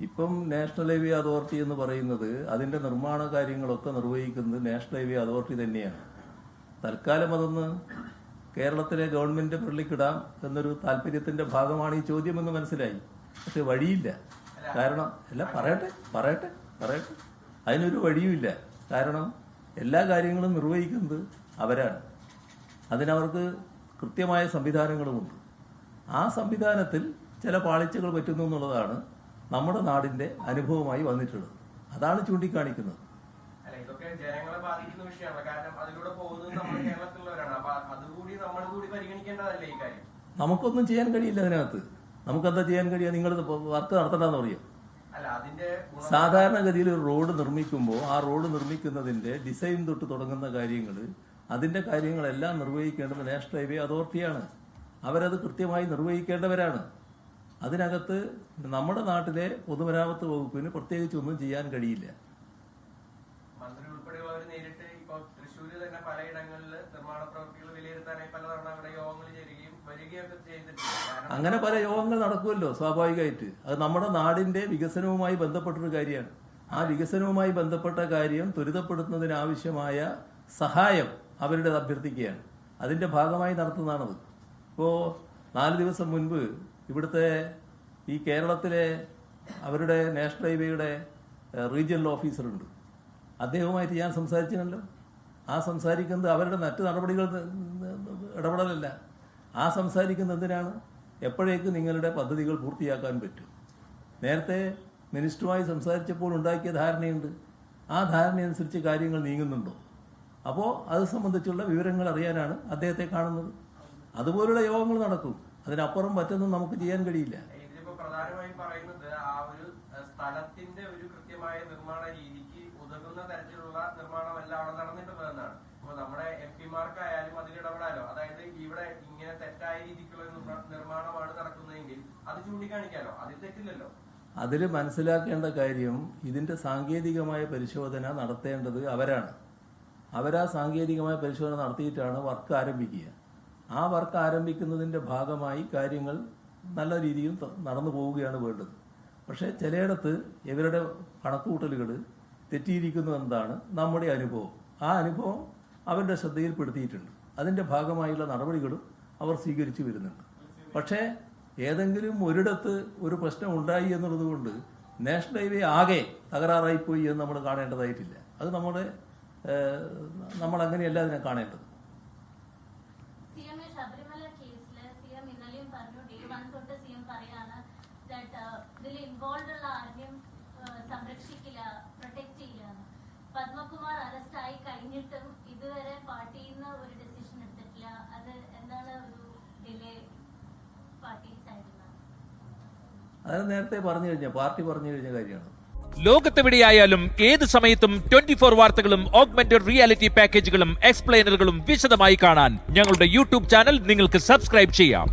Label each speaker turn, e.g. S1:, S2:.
S1: ഇപ്പം national highway authority എന്ന് പറയുന്നത് അതിന്റെ നിർമ്മാണ കാര്യങ്ങളൊക്കെ നിർവഹിക്കുന്നത് നാഷണൽ ഹൈവേ അതോറിറ്റി തന്നെയാണ്. തൽക്കാലം അതൊന്ന് കേരളത്തിലെ ഗവൺമെന്റ് പള്ളിക്കിടാം എന്നൊരു താല്പര്യത്തിന്റെ ഭാഗമാണ് ഈ ചോദ്യമെന്ന് മനസ്സിലായി. പക്ഷെ വഴിയില്ല. കാരണം പറയട്ടെ അതിനൊരു വഴിയുമില്ല. കാരണം എല്ലാ കാര്യങ്ങളും നിർവഹിക്കുന്നത് അവരാണ്. അതിനവർക്ക് കൃത്യമായ സംവിധാനങ്ങളുമുണ്ട്. ആ സംവിധാനത്തിൽ ചില പാളിച്ചകൾ പറ്റുന്നു എന്നുള്ളതാണ് നമ്മുടെ നാടിന്റെ അനുഭവമായി വന്നിട്ടുള്ളത്. അതാണ് ചൂണ്ടിക്കാണിക്കുന്നത്.
S2: ജനങ്ങളെ ബാധിക്കുന്ന വിഷയമാണ്. കാരണം അതിലൂടെ പോകുന്നത് നമ്മുടെ കേരളത്തിലുള്ളവരാണ്. അപ്പൊ അതുകൂടി നമ്മൾ കൂടി പരിഗണിക്കേണ്ടതല്ലേ ഈ കാര്യം?
S1: നമുക്കൊന്നും ചെയ്യാൻ കഴിയില്ല അതിനകത്ത്. നമുക്കെന്താ ചെയ്യാൻ കഴിയുക? നിങ്ങൾ വർക്ക് നടത്തണ്ടെന്ന് പറയും. സാധാരണഗതിയിൽ ഒരു റോഡ് നിർമ്മിക്കുമ്പോൾ ആ റോഡ് നിർമ്മിക്കുന്നതിന്റെ ഡിസൈൻ തൊട്ട് തുടങ്ങുന്ന കാര്യങ്ങൾ, അതിന്റെ കാര്യങ്ങളെല്ലാം നിർവഹിക്കേണ്ടത് നാഷണൽ ഹൈവേ അതോറിറ്റിയാണ്. അവരത് കൃത്യമായി നിർവഹിക്കേണ്ടവരാണ്. അതിനകത്ത് നമ്മുടെ നാട്ടിലെ പൊതുമരാമത്ത് വകുപ്പിന് പ്രത്യേകിച്ച് ഒന്നും ചെയ്യാൻ കഴിയില്ല.
S2: മന്ത്രി ഉൾപ്പെടെയുള്ളവർ നേരിട്ട് ഇപ്പൊ തൃശ്ശൂര് തന്നെ പലയിടങ്ങളിൽ നിർമ്മാണ പ്രവൃത്തികൾ വിലയിരുത്താനായി പലതവണ അവിടെ യോഗങ്ങൾ ചേരുകയും വരികയൊക്കെ ചെയ്തിട്ടുണ്ട്.
S1: അങ്ങനെ പല യോഗങ്ങൾ നടക്കുമല്ലോ സ്വാഭാവികമായിട്ട്. അത് നമ്മുടെ നാടിന്റെ വികസനവുമായി ബന്ധപ്പെട്ടൊരു കാര്യമാണ്. ആ വികസനവുമായി ബന്ധപ്പെട്ട കാര്യം ത്വരിതപ്പെടുത്തുന്നതിനാവശ്യമായ സഹായം അവരുടെ അഭ്യർത്ഥിക്കുകയാണ്. അതിന്റെ ഭാഗമായി നടത്തുന്നതാണത്. ഇപ്പോൾ 4 ദിവസം മുൻപ് ഇവിടുത്തെ ഈ കേരളത്തിലെ അവരുടെ നാഷണൽ ഹൈവേയുടെ റീജിയണൽ ഓഫീസറുണ്ട്. അദ്ദേഹവുമായിട്ട് ഞാൻ സംസാരിച്ചിരുന്നല്ലോ. ആ സംസാരിക്കുന്നത് അവരുടെ മറ്റു നടപടികൾ ഇടപെടലല്ല. ആ സംസാരിക്കുന്നത് എന്തിനാണ്? എപ്പോഴേക്ക് നിങ്ങളുടെ പദ്ധതികൾ പൂർത്തിയാക്കാൻ പറ്റും. നേരത്തെ മിനിസ്റ്ററുമായി സംസാരിച്ചപ്പോൾ ഉണ്ടാക്കിയ ധാരണയുണ്ട്. ആ ധാരണയനുസരിച്ച് കാര്യങ്ങൾ നീങ്ങുന്നുണ്ടോ? അപ്പോൾ അത് സംബന്ധിച്ചുള്ള വിവരങ്ങൾ അറിയാനാണ് അദ്ദേഹത്തെ കാണുന്നത്. അതുപോലുള്ള യോഗങ്ങൾ നടക്കും. അതിനപ്പുറം മറ്റൊന്നും നമുക്ക് ചെയ്യാൻ കഴിയില്ല.
S2: ഇതിപ്പോ പ്രധാനമായും പറയുന്നത് ആ ഒരു സ്ഥലത്തിന്റെ ഒരു കൃത്യമായ നിർമ്മാണ രീതിക്ക് ഉതകുന്ന തരത്തിലുള്ള നിർമ്മാണമല്ല അവിടെ നടന്നിട്ടുള്ളതെന്നാണ്. ഇപ്പൊ നമ്മുടെ MP-മാർക്കായാലും അതിലിടപെടാലോ. അതായത് ഇവിടെ ഇങ്ങനെ തെറ്റായ രീതിക്കുള്ള നിർമ്മാണമാണ് നടക്കുന്നതെങ്കിൽ അത് ചൂണ്ടിക്കാണിക്കാലോ. അതിൽ തെറ്റില്ലല്ലോ.
S1: അതിൽ മനസ്സിലാക്കേണ്ട കാര്യം, ഇതിന്റെ സാങ്കേതികമായ പരിശോധന നടത്തേണ്ടത് അവരാണ്. അവരാ സാങ്കേതികമായ പരിശോധന നടത്തിയിട്ടാണ് വർക്ക് ആരംഭിക്കുക. ആ വർക്ക് ആരംഭിക്കുന്നതിന്റെ ഭാഗമായി കാര്യങ്ങൾ നല്ല രീതിയിൽ നടന്നു പോവുകയാണ് വേണ്ടത്. പക്ഷേ ചിലയിടത്ത് ഇവരുടെ കണക്കുകൂട്ടലുകൾ തെറ്റിയിരിക്കുന്നു എന്നതാണ് നമ്മുടെ അനുഭവം. ആ അനുഭവം അവരുടെ ശ്രദ്ധയിൽപ്പെടുത്തിയിട്ടുണ്ട്. അതിന്റെ ഭാഗമായുള്ള നടപടികളും അവർ സ്വീകരിച്ചു വരുന്നുണ്ട്. പക്ഷേ ഏതെങ്കിലും ഒരിടത്ത് ഒരു പ്രശ്നം ഉണ്ടായി എന്നുള്ളത് കൊണ്ട് നാഷണൽ ഹൈവേ ആകെ തകരാറായിപ്പോയി എന്ന് നമ്മൾ കാണേണ്ടതായിട്ടില്ല. അത് നമ്മൾ അങ്ങനെയല്ല അതിനെ കാണേണ്ടത്.
S3: പത്മകുമാർ അറസ്റ്റ് ആയി കഴിഞ്ഞിട്ടും ഇതുവരെ പാർട്ടിയിൽ നിന്ന് ഒരു ഡിസിഷൻ എടുത്തിട്ടില്ല. അത് എന്താണ് ഒരു ഡിലേ പാർട്ടി സൈഡിൽ?
S1: അത് നേരത്തെ പാർട്ടി പറഞ്ഞു കഴിഞ്ഞ കാര്യമാണ്.
S4: ലോകത്തെവിടെയായാലും ഏത് സമയത്തും 24 വാർത്തകളും ഓഗ്മെന്റഡ് റിയാലിറ്റി പാക്കേജുകളും എക്സ്പ്ലെയിനറുകളും വിശദമായി കാണാൻ ഞങ്ങളുടെ യൂട്യൂബ് ചാനൽ നിങ്ങൾക്ക് സബ്സ്ക്രൈബ് ചെയ്യാം.